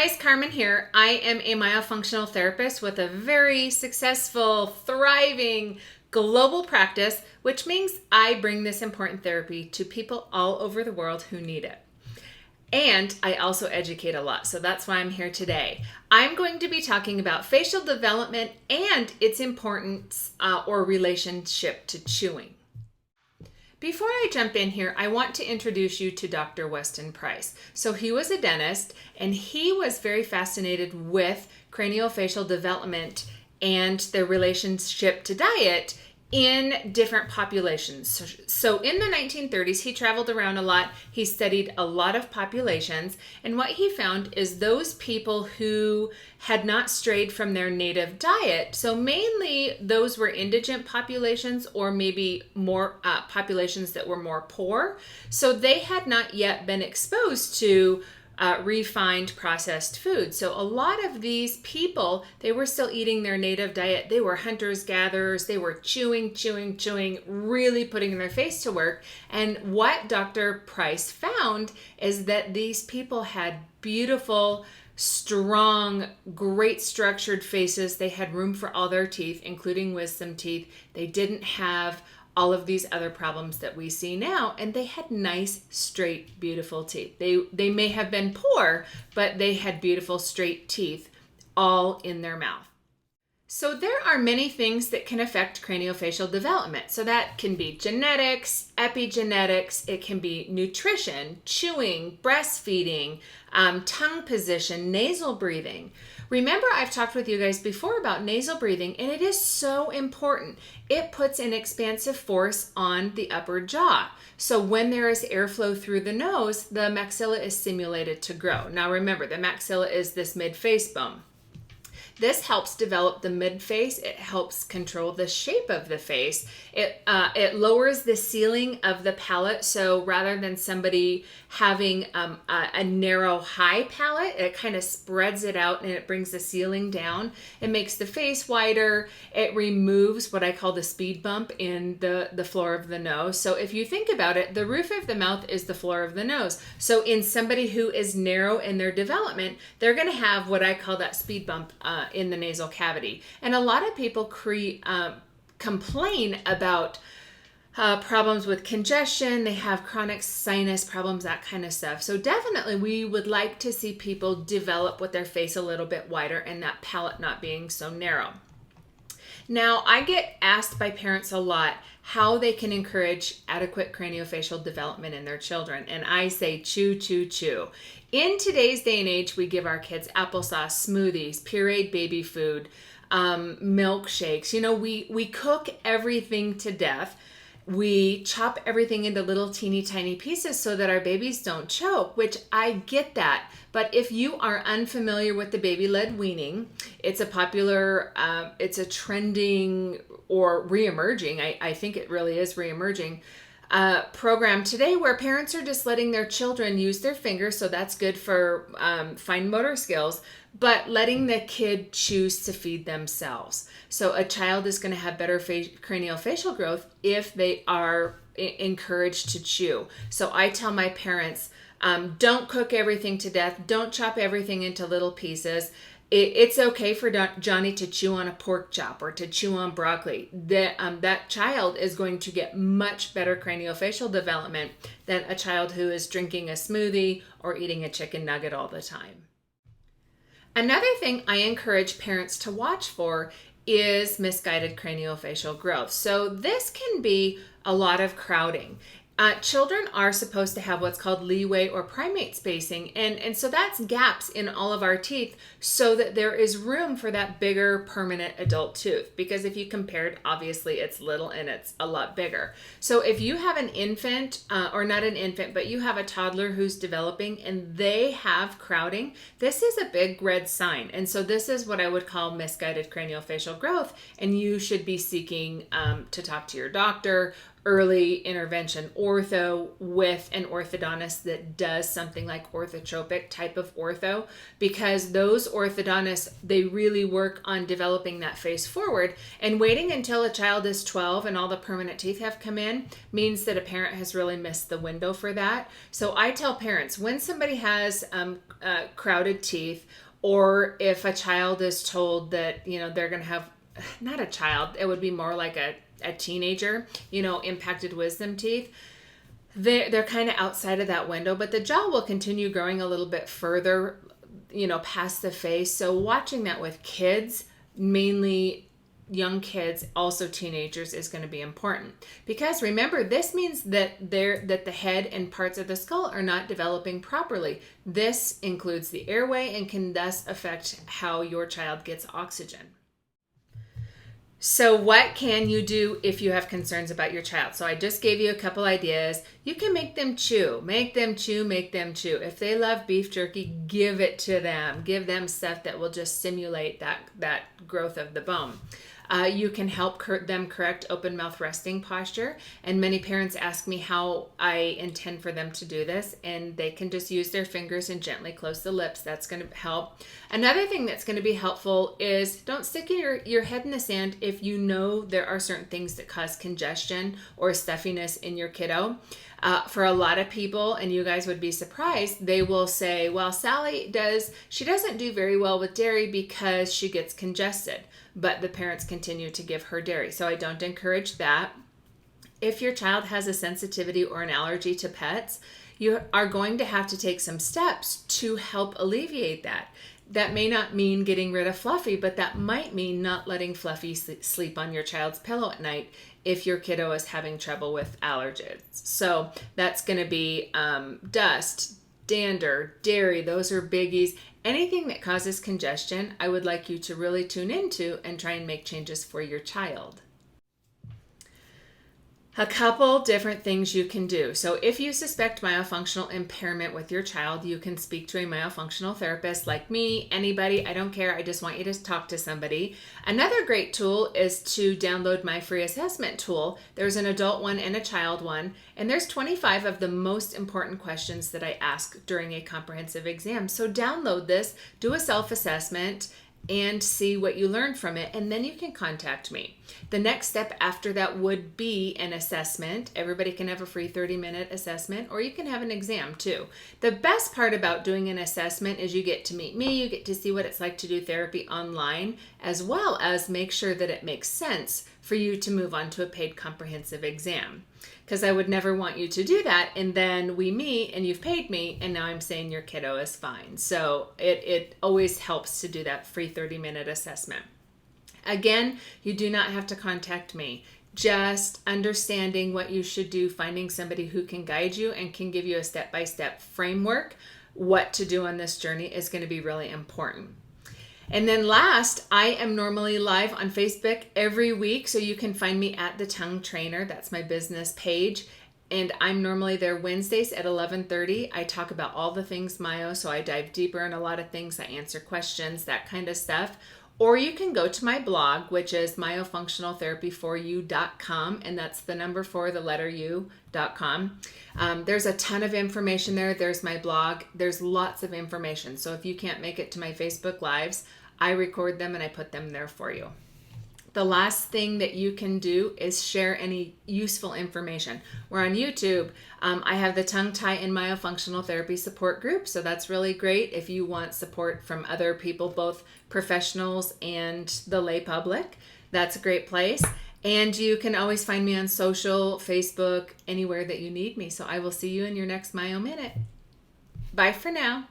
guys, Carmen here. I am a myofunctional therapist with a very successful, thriving global practice, which means I bring this important therapy to people all over the world who need it. And I also educate a lot, so that's why I'm here today. I'm going to be talking about facial development and its importance or relationship to chewing. Before I jump in here, I want to introduce you to Dr. Weston Price. So he was a dentist, and he was very fascinated with craniofacial development and their relationship to diet in different populations. So in the 1930s, he traveled around a lot. He studied a lot of populations. And what he found is those people who had not strayed from their native diet, so mainly those were indigent populations or maybe more populations that were more poor. So they had not yet been exposed to refined processed food. So a lot of these people, they were still eating their native diet. They were hunters, gatherers. They were chewing, really putting their face to work. And what Dr. Price found is that these people had beautiful, strong, great structured faces. They had room for all their teeth, including wisdom teeth. They didn't have all of these other problems that we see now, and they had nice, straight, beautiful teeth. They may have been poor, but they had beautiful, straight teeth all in their mouth. So there are many things that can affect craniofacial development. So that can be genetics, epigenetics, it can be nutrition, chewing, breastfeeding, tongue position, nasal breathing. Remember, I've talked with you guys before about nasal breathing, and it is so important. It puts an expansive force on the upper jaw. So when there is airflow through the nose, the maxilla is stimulated to grow. Now remember, the maxilla is this mid-face bone. This helps develop the mid-face. It helps control the shape of the face. It lowers the ceiling of the palate. So rather than somebody having a narrow, high palate, it kind of spreads it out and it brings the ceiling down. It makes the face wider. It removes what I call the speed bump in the floor of the nose. So if you think about it, the roof of the mouth is the floor of the nose. So in somebody who is narrow in their development, they're going to have what I call that speed bump in the nasal cavity. And a lot of people complain about problems with congestion. They have chronic sinus problems, that kind of stuff. So definitely we would like to see people develop with their face a little bit wider and that palate not being so narrow. Now, I get asked by parents a lot how they can encourage adequate craniofacial development in their children. And I say chew, chew, chew. In today's day and age, we give our kids applesauce, smoothies, pureed baby food, milkshakes. You know, we cook everything to death. We chop everything into little teeny tiny pieces so that our babies don't choke, which I get that. But if you are unfamiliar with the baby-led weaning, it's a popular, it's a trending or re-emerging, I think it really is re-emerging, program today where parents are just letting their children use their fingers, so that's good for fine motor skills, but letting the kid choose to feed themselves. So a child is going to have better craniofacial growth if they are encouraged to chew. So I tell my parents, don't cook everything to death. Don't chop everything into little pieces. It's okay for Johnny to chew on a pork chop or to chew on broccoli. That child is going to get much better craniofacial development than a child who is drinking a smoothie or eating a chicken nugget all the time. Another thing I encourage parents to watch for is misguided craniofacial growth. So this can be a lot of crowding. Children are supposed to have what's called leeway or primate spacing, and so that's gaps in all of our teeth so that there is room for that bigger permanent adult tooth. Because if you compared, obviously it's little and it's a lot bigger. So if you have an infant, or not an infant, but you have a toddler who's developing and they have crowding, this is a big red sign. And so this is what I would call misguided craniofacial growth, and you should be seeking to talk to your doctor early intervention ortho with an orthodontist that does something like orthotropic type of ortho, because those orthodontists, they really work on developing that face forward. And waiting until a child is 12 and all the permanent teeth have come in means that a parent has really missed the window for that. So I tell parents, when somebody has crowded teeth, or if a child is told that, they're going to have, not a child, it would be more like a teenager, impacted wisdom teeth, they're kind of outside of that window, but the jaw will continue growing a little bit further, past the face. So watching that with kids, mainly young kids, also teenagers, is going to be important, because remember, this means that the head and parts of the skull are not developing properly. This includes the airway and can thus affect how your child gets oxygen. So what can you do if you have concerns about your child? So I just gave you a couple ideas. You can make them chew. Make them chew, make them chew. If they love beef jerky, give it to them. Give them stuff that will just simulate that growth of the bone. You can help them correct open mouth resting posture. And many parents ask me how I intend for them to do this. And they can just use their fingers and gently close the lips. That's going to help. Another thing that's going to be helpful is don't stick your head in the sand if you know there are certain things that cause congestion or stuffiness in your kiddo. For a lot of people, and you guys would be surprised, they will say, well, Sally she doesn't do very well with dairy because she gets congested, but the parents continue to give her dairy. So I don't encourage that. If your child has a sensitivity or an allergy to pets, you are going to have to take some steps to help alleviate that. That may not mean getting rid of Fluffy, but that might mean not letting Fluffy sleep on your child's pillow at night if your kiddo is having trouble with allergens. So that's going to be dust, dander, dairy. Those are biggies. Anything that causes congestion, I would like you to really tune into and try and make changes for your child. A couple different things you can do. So if you suspect myofunctional impairment with your child, you can speak to a myofunctional therapist like me, anybody, I don't care. I just want you to talk to somebody. Another great tool is to download my free assessment tool. There's an adult one and a child one, and there's 25 of the most important questions that I ask during a comprehensive exam. So download this, do a self-assessment, and see what you learned from it, and then you can contact me. The next step after that would be an assessment. Everybody can have a free 30-minute assessment, or you can have an exam too. The best part about doing an assessment is you get to meet me, you get to see what it's like to do therapy online, as well as make sure that it makes sense for you to move on to a paid comprehensive exam. Because I would never want you to do that, and then we meet and you've paid me, and now I'm saying your kiddo is fine. So it always helps to do that free 30-minute assessment. Again, you do not have to contact me. Just understanding what you should do, finding somebody who can guide you and can give you a step-by-step framework, what to do on this journey, is going to be really important. And then last, I am normally live on Facebook every week, so you can find me at The Tongue Trainer. That's my business page. And I'm normally there Wednesdays at 11:30. I talk about all the things Myo, so I dive deeper in a lot of things. I answer questions, that kind of stuff. Or you can go to my blog, which is myofunctionaltherapyforyou.com, and that's the number 4, the letter U.com. There's a ton of information there. There's my blog. There's lots of information. So if you can't make it to my Facebook Lives, I record them and I put them there for you. The last thing that you can do is share any useful information. We're on YouTube. I have the Tongue Tie and Myofunctional Therapy support group, so that's really great if you want support from other people, both professionals and the lay public. That's a great place. And you can always find me on social, Facebook, anywhere that you need me. So I will see you in your next Myo Minute. Bye for now.